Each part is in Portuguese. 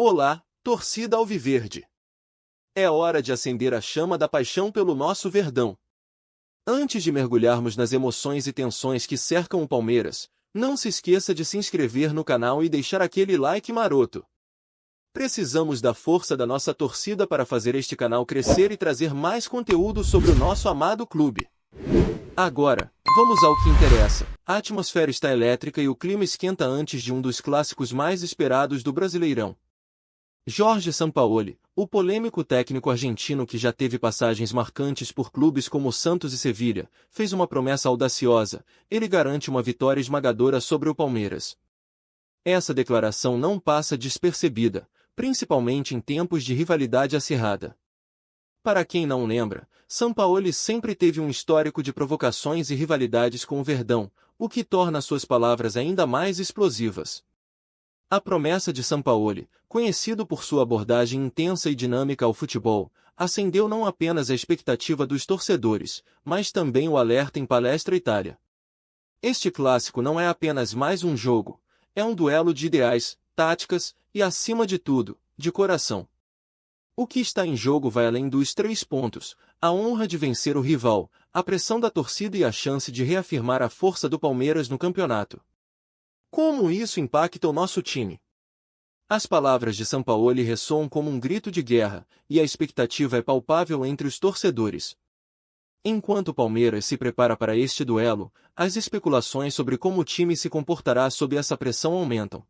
Olá, torcida alviverde! É hora de acender a chama da paixão pelo nosso Verdão. Antes de mergulharmos nas emoções e tensões que cercam o Palmeiras, não se esqueça de se inscrever no canal e deixar aquele like maroto. Precisamos da força da nossa torcida para fazer este canal crescer e trazer mais conteúdo sobre o nosso amado clube. Agora, vamos ao que interessa. A atmosfera está elétrica e o clima esquenta antes de um dos clássicos mais esperados do Brasileirão. Jorge Sampaoli, o polêmico técnico argentino que já teve passagens marcantes por clubes como Santos e Sevilha, fez uma promessa audaciosa: ele garante uma vitória esmagadora sobre o Palmeiras. Essa declaração não passa despercebida, principalmente em tempos de rivalidade acirrada. Para quem não lembra, Sampaoli sempre teve um histórico de provocações e rivalidades com o Verdão, o que torna suas palavras ainda mais explosivas. A promessa de Sampaoli, conhecido por sua abordagem intensa e dinâmica ao futebol, acendeu não apenas a expectativa dos torcedores, mas também o alerta em Palestra Itália. Este clássico não é apenas mais um jogo, é um duelo de ideais, táticas e, acima de tudo, de coração. O que está em jogo vai além dos 3 pontos, a honra de vencer o rival, a pressão da torcida e a chance de reafirmar a força do Palmeiras no campeonato. Como isso impacta o nosso time? As palavras de Sampaoli ressoam como um grito de guerra, e a expectativa é palpável entre os torcedores. Enquanto o Palmeiras se prepara para este duelo, as especulações sobre como o time se comportará sob essa pressão aumentam.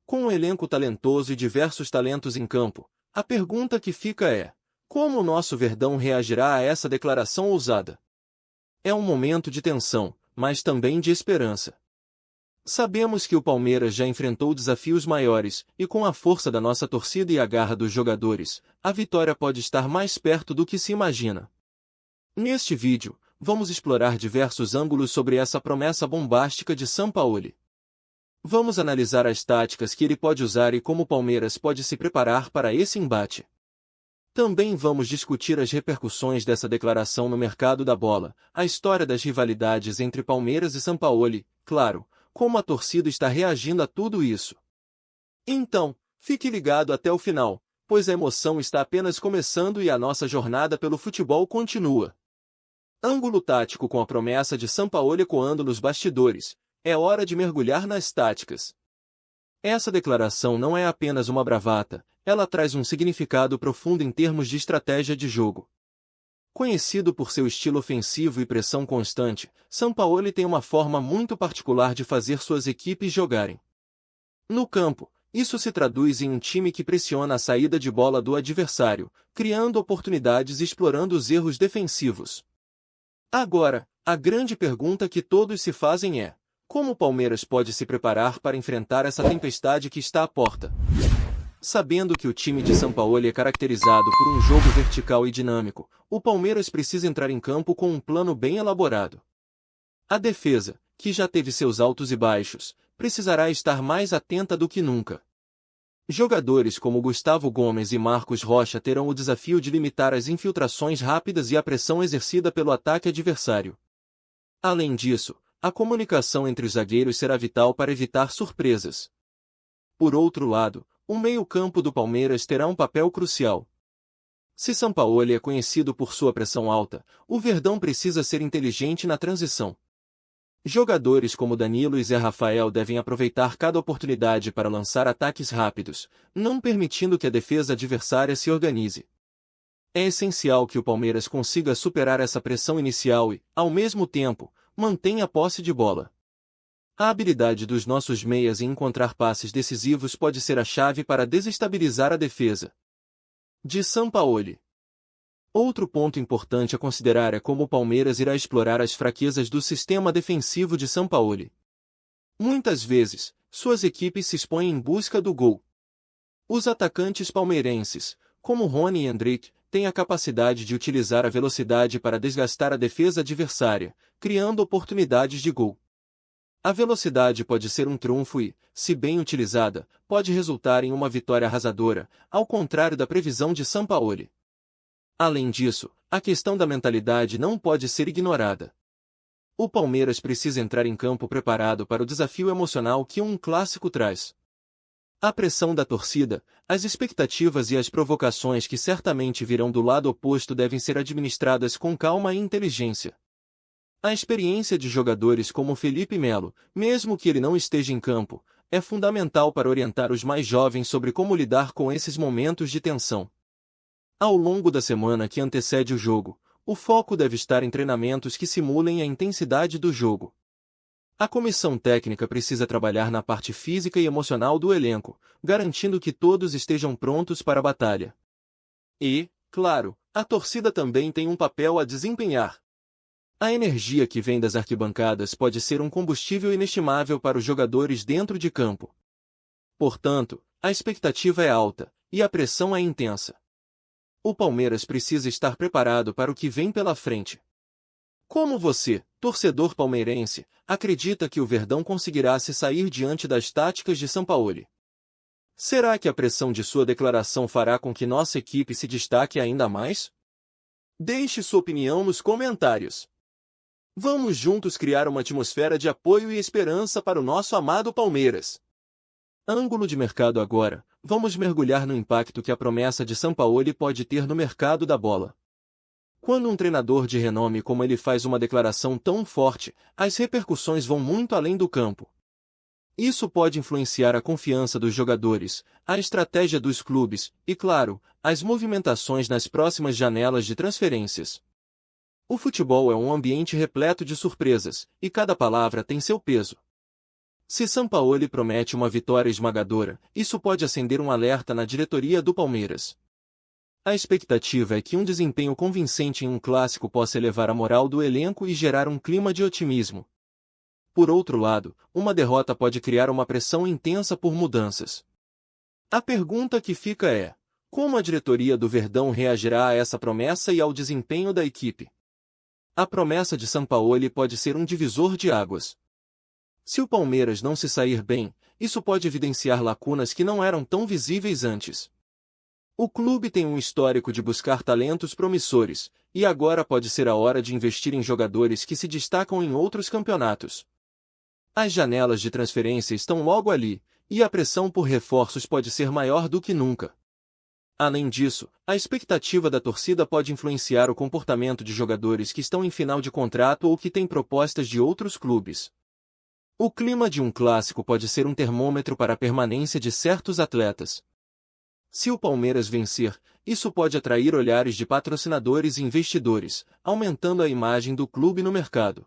Com um elenco talentoso e diversos talentos em campo, a pergunta que fica é: como o nosso Verdão reagirá a essa declaração ousada? É um momento de tensão, mas também de esperança. Sabemos que o Palmeiras já enfrentou desafios maiores, e com a força da nossa torcida e a garra dos jogadores, a vitória pode estar mais perto do que se imagina. Neste vídeo, vamos explorar diversos ângulos sobre essa promessa bombástica de Sampaoli. Vamos analisar as táticas que ele pode usar e como o Palmeiras pode se preparar para esse embate. Também vamos discutir as repercussões dessa declaração no mercado da bola, a história das rivalidades entre Palmeiras e Sampaoli, claro, como a torcida está reagindo a tudo isso. Então, fique ligado até o final, pois a emoção está apenas começando e a nossa jornada pelo futebol continua. Ângulo tático com a promessa de Sampaoli ecoando nos bastidores, é hora de mergulhar nas táticas. Essa declaração não é apenas uma bravata, ela traz um significado profundo em termos de estratégia de jogo. Conhecido por seu estilo ofensivo e pressão constante, Sampaoli tem uma forma muito particular de fazer suas equipes jogarem. No campo, isso se traduz em um time que pressiona a saída de bola do adversário, criando oportunidades e explorando os erros defensivos. Agora, a grande pergunta que todos se fazem é: como o Palmeiras pode se preparar para enfrentar essa tempestade que está à porta? Sabendo que o time de Sampaoli é caracterizado por um jogo vertical e dinâmico, o Palmeiras precisa entrar em campo com um plano bem elaborado. A defesa, que já teve seus altos e baixos, precisará estar mais atenta do que nunca. Jogadores como Gustavo Gomes e Marcos Rocha terão o desafio de limitar as infiltrações rápidas e a pressão exercida pelo ataque adversário. Além disso, a comunicação entre os zagueiros será vital para evitar surpresas. Por outro lado, o meio-campo do Palmeiras terá um papel crucial. Se Sampaoli é conhecido por sua pressão alta, o Verdão precisa ser inteligente na transição. Jogadores como Danilo e Zé Rafael devem aproveitar cada oportunidade para lançar ataques rápidos, não permitindo que a defesa adversária se organize. É essencial que o Palmeiras consiga superar essa pressão inicial e, ao mesmo tempo, mantenha a posse de bola. A habilidade dos nossos meias em encontrar passes decisivos pode ser a chave para desestabilizar a defesa de Sampaoli. Outro ponto importante a considerar é como o Palmeiras irá explorar as fraquezas do sistema defensivo de Sampaoli. Muitas vezes, suas equipes se expõem em busca do gol. Os atacantes palmeirenses, como Rony e Endrick, têm a capacidade de utilizar a velocidade para desgastar a defesa adversária, criando oportunidades de gol. A velocidade pode ser um trunfo e, se bem utilizada, pode resultar em uma vitória arrasadora, ao contrário da previsão de Sampaoli. Além disso, a questão da mentalidade não pode ser ignorada. O Palmeiras precisa entrar em campo preparado para o desafio emocional que um clássico traz. A pressão da torcida, as expectativas e as provocações que certamente virão do lado oposto devem ser administradas com calma e inteligência. A experiência de jogadores como Felipe Melo, mesmo que ele não esteja em campo, é fundamental para orientar os mais jovens sobre como lidar com esses momentos de tensão. Ao longo da semana que antecede o jogo, o foco deve estar em treinamentos que simulem a intensidade do jogo. A comissão técnica precisa trabalhar na parte física e emocional do elenco, garantindo que todos estejam prontos para a batalha. E, claro, a torcida também tem um papel a desempenhar. A energia que vem das arquibancadas pode ser um combustível inestimável para os jogadores dentro de campo. Portanto, a expectativa é alta, e a pressão é intensa. O Palmeiras precisa estar preparado para o que vem pela frente. Como você, torcedor palmeirense, acredita que o Verdão conseguirá se sair diante das táticas de Sampaoli? Será que a pressão de sua declaração fará com que nossa equipe se destaque ainda mais? Deixe sua opinião nos comentários. Vamos juntos criar uma atmosfera de apoio e esperança para o nosso amado Palmeiras. Ângulo de mercado agora, vamos mergulhar no impacto que a promessa de Sampaoli pode ter no mercado da bola. Quando um treinador de renome como ele faz uma declaração tão forte, as repercussões vão muito além do campo. Isso pode influenciar a confiança dos jogadores, a estratégia dos clubes e, claro, as movimentações nas próximas janelas de transferências. O futebol é um ambiente repleto de surpresas, e cada palavra tem seu peso. Se Sampaoli promete uma vitória esmagadora, isso pode acender um alerta na diretoria do Palmeiras. A expectativa é que um desempenho convincente em um clássico possa elevar a moral do elenco e gerar um clima de otimismo. Por outro lado, uma derrota pode criar uma pressão intensa por mudanças. A pergunta que fica é: como a diretoria do Verdão reagirá a essa promessa e ao desempenho da equipe? A promessa de Sampaoli pode ser um divisor de águas. Se o Palmeiras não se sair bem, isso pode evidenciar lacunas que não eram tão visíveis antes. O clube tem um histórico de buscar talentos promissores, e agora pode ser a hora de investir em jogadores que se destacam em outros campeonatos. As janelas de transferência estão logo ali, e a pressão por reforços pode ser maior do que nunca. Além disso, a expectativa da torcida pode influenciar o comportamento de jogadores que estão em final de contrato ou que têm propostas de outros clubes. O clima de um clássico pode ser um termômetro para a permanência de certos atletas. Se o Palmeiras vencer, isso pode atrair olhares de patrocinadores e investidores, aumentando a imagem do clube no mercado.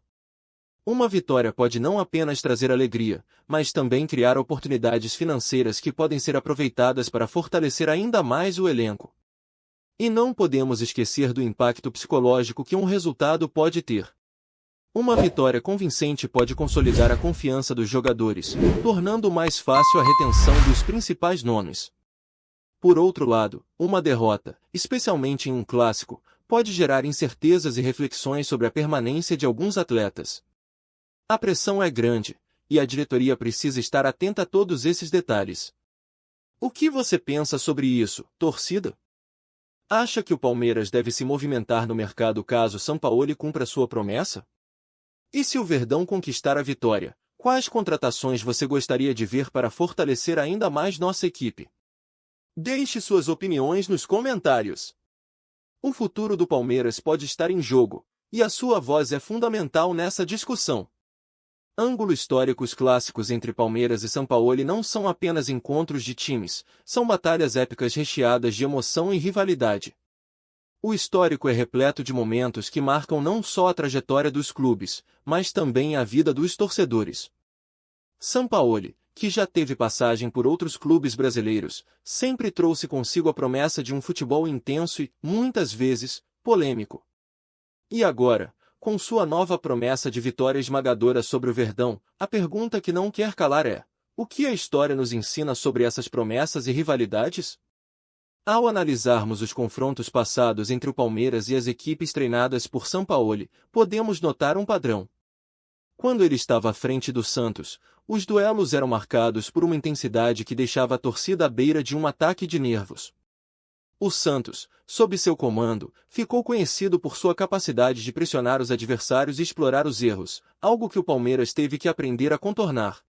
Uma vitória pode não apenas trazer alegria, mas também criar oportunidades financeiras que podem ser aproveitadas para fortalecer ainda mais o elenco. E não podemos esquecer do impacto psicológico que um resultado pode ter. Uma vitória convincente pode consolidar a confiança dos jogadores, tornando mais fácil a retenção dos principais nomes. Por outro lado, uma derrota, especialmente em um clássico, pode gerar incertezas e reflexões sobre a permanência de alguns atletas. A pressão é grande, e a diretoria precisa estar atenta a todos esses detalhes. O que você pensa sobre isso, torcida? Acha que o Palmeiras deve se movimentar no mercado caso Sampaoli cumpra sua promessa? E se o Verdão conquistar a vitória, quais contratações você gostaria de ver para fortalecer ainda mais nossa equipe? Deixe suas opiniões nos comentários. O futuro do Palmeiras pode estar em jogo, e a sua voz é fundamental nessa discussão. Ângulo histórico: os clássicos entre Palmeiras e Sampaoli não são apenas encontros de times, são batalhas épicas recheadas de emoção e rivalidade. O histórico é repleto de momentos que marcam não só a trajetória dos clubes, mas também a vida dos torcedores. Sampaoli, que já teve passagem por outros clubes brasileiros, sempre trouxe consigo a promessa de um futebol intenso e, muitas vezes, polêmico. E agora, com sua nova promessa de vitória esmagadora sobre o Verdão, a pergunta que não quer calar é: o que a história nos ensina sobre essas promessas e rivalidades? Ao analisarmos os confrontos passados entre o Palmeiras e as equipes treinadas por Sampaoli, podemos notar um padrão. Quando ele estava à frente do Santos, os duelos eram marcados por uma intensidade que deixava a torcida à beira de um ataque de nervos. O Santos, sob seu comando, ficou conhecido por sua capacidade de pressionar os adversários e explorar os erros, algo que o Palmeiras teve que aprender a contornar.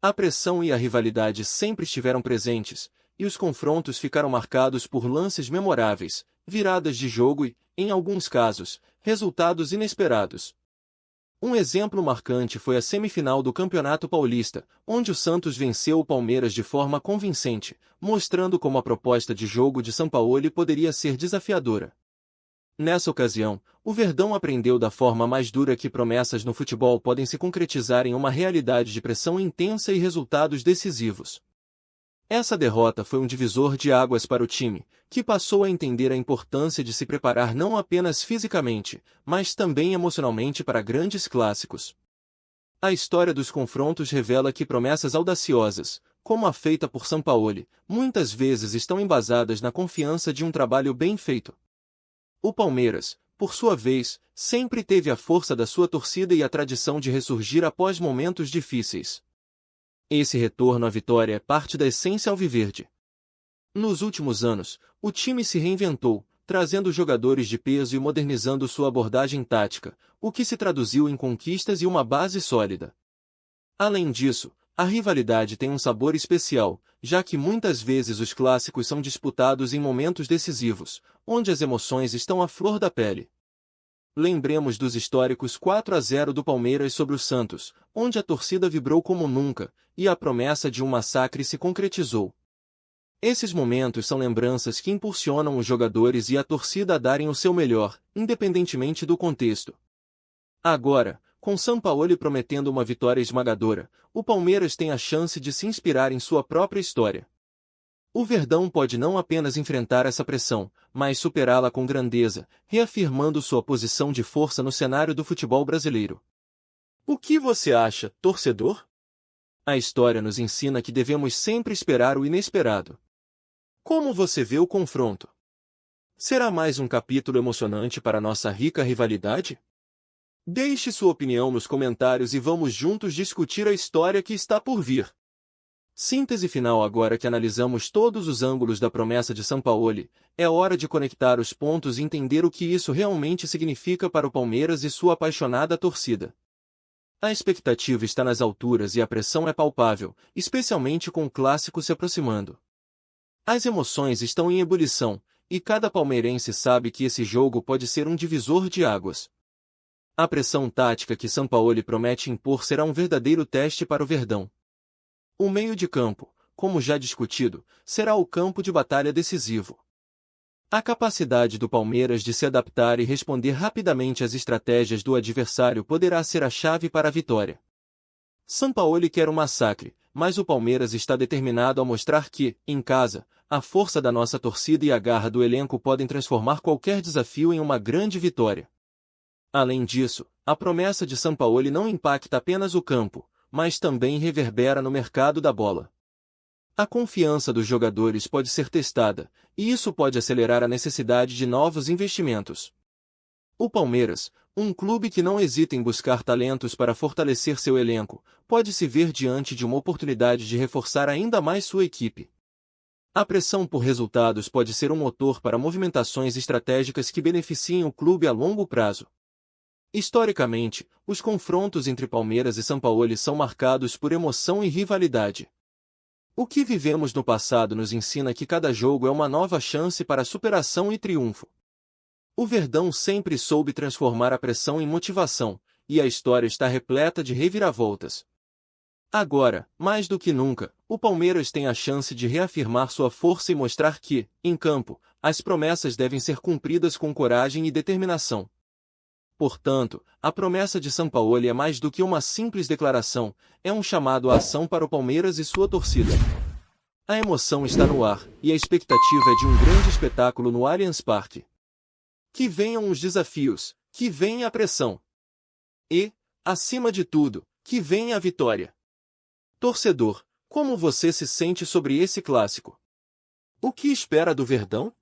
A pressão e a rivalidade sempre estiveram presentes, e os confrontos ficaram marcados por lances memoráveis, viradas de jogo e, em alguns casos, resultados inesperados. Um exemplo marcante foi a semifinal do Campeonato Paulista, onde o Santos venceu o Palmeiras de forma convincente, mostrando como a proposta de jogo de Sampaoli poderia ser desafiadora. Nessa ocasião, o Verdão aprendeu da forma mais dura que promessas no futebol podem se concretizar em uma realidade de pressão intensa e resultados decisivos. Essa derrota foi um divisor de águas para o time, que passou a entender a importância de se preparar não apenas fisicamente, mas também emocionalmente para grandes clássicos. A história dos confrontos revela que promessas audaciosas, como a feita por Sampaoli, muitas vezes estão embasadas na confiança de um trabalho bem feito. O Palmeiras, por sua vez, sempre teve a força da sua torcida e a tradição de ressurgir após momentos difíceis. Esse retorno à vitória é parte da essência alviverde. Nos últimos anos, o time se reinventou, trazendo jogadores de peso e modernizando sua abordagem tática, o que se traduziu em conquistas e uma base sólida. Além disso, a rivalidade tem um sabor especial, já que muitas vezes os clássicos são disputados em momentos decisivos, onde as emoções estão à flor da pele. Lembremos dos históricos 4-0 do Palmeiras sobre o Santos, onde a torcida vibrou como nunca, e a promessa de um massacre se concretizou. Esses momentos são lembranças que impulsionam os jogadores e a torcida a darem o seu melhor, independentemente do contexto. Agora, com Sampaoli prometendo uma vitória esmagadora, o Palmeiras tem a chance de se inspirar em sua própria história. O Verdão pode não apenas enfrentar essa pressão, mas superá-la com grandeza, reafirmando sua posição de força no cenário do futebol brasileiro. O que você acha, torcedor? A história nos ensina que devemos sempre esperar o inesperado. Como você vê o confronto? Será mais um capítulo emocionante para nossa rica rivalidade? Deixe sua opinião nos comentários e vamos juntos discutir a história que está por vir. Síntese final. Agora que analisamos todos os ângulos da promessa de Sampaoli, é hora de conectar os pontos e entender o que isso realmente significa para o Palmeiras e sua apaixonada torcida. A expectativa está nas alturas e a pressão é palpável, especialmente com o clássico se aproximando. As emoções estão em ebulição, e cada palmeirense sabe que esse jogo pode ser um divisor de águas. A pressão tática que Sampaoli promete impor será um verdadeiro teste para o Verdão. O meio de campo, como já discutido, será o campo de batalha decisivo. A capacidade do Palmeiras de se adaptar e responder rapidamente às estratégias do adversário poderá ser a chave para a vitória. Sampaoli quer um massacre, mas o Palmeiras está determinado a mostrar que, em casa, a força da nossa torcida e a garra do elenco podem transformar qualquer desafio em uma grande vitória. Além disso, a promessa de Sampaoli não impacta apenas o campo, mas também reverbera no mercado da bola. A confiança dos jogadores pode ser testada, e isso pode acelerar a necessidade de novos investimentos. O Palmeiras, um clube que não hesita em buscar talentos para fortalecer seu elenco, pode se ver diante de uma oportunidade de reforçar ainda mais sua equipe. A pressão por resultados pode ser um motor para movimentações estratégicas que beneficiem o clube a longo prazo. Historicamente, os confrontos entre Palmeiras e Sampaoli são marcados por emoção e rivalidade. O que vivemos no passado nos ensina que cada jogo é uma nova chance para superação e triunfo. O Verdão sempre soube transformar a pressão em motivação, e a história está repleta de reviravoltas. Agora, mais do que nunca, o Palmeiras tem a chance de reafirmar sua força e mostrar que, em campo, as promessas devem ser cumpridas com coragem e determinação. Portanto, a promessa de Sampaoli é mais do que uma simples declaração, é um chamado à ação para o Palmeiras e sua torcida. A emoção está no ar, e a expectativa é de um grande espetáculo no Allianz Parque. Que venham os desafios, que venha a pressão. E, acima de tudo, que venha a vitória. Torcedor, como você se sente sobre esse clássico? O que espera do Verdão?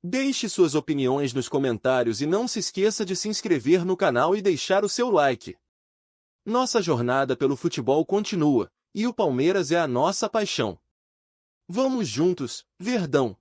Deixe suas opiniões nos comentários e não se esqueça de se inscrever no canal e deixar o seu like. Nossa jornada pelo futebol continua, e o Palmeiras é a nossa paixão. Vamos juntos, Verdão!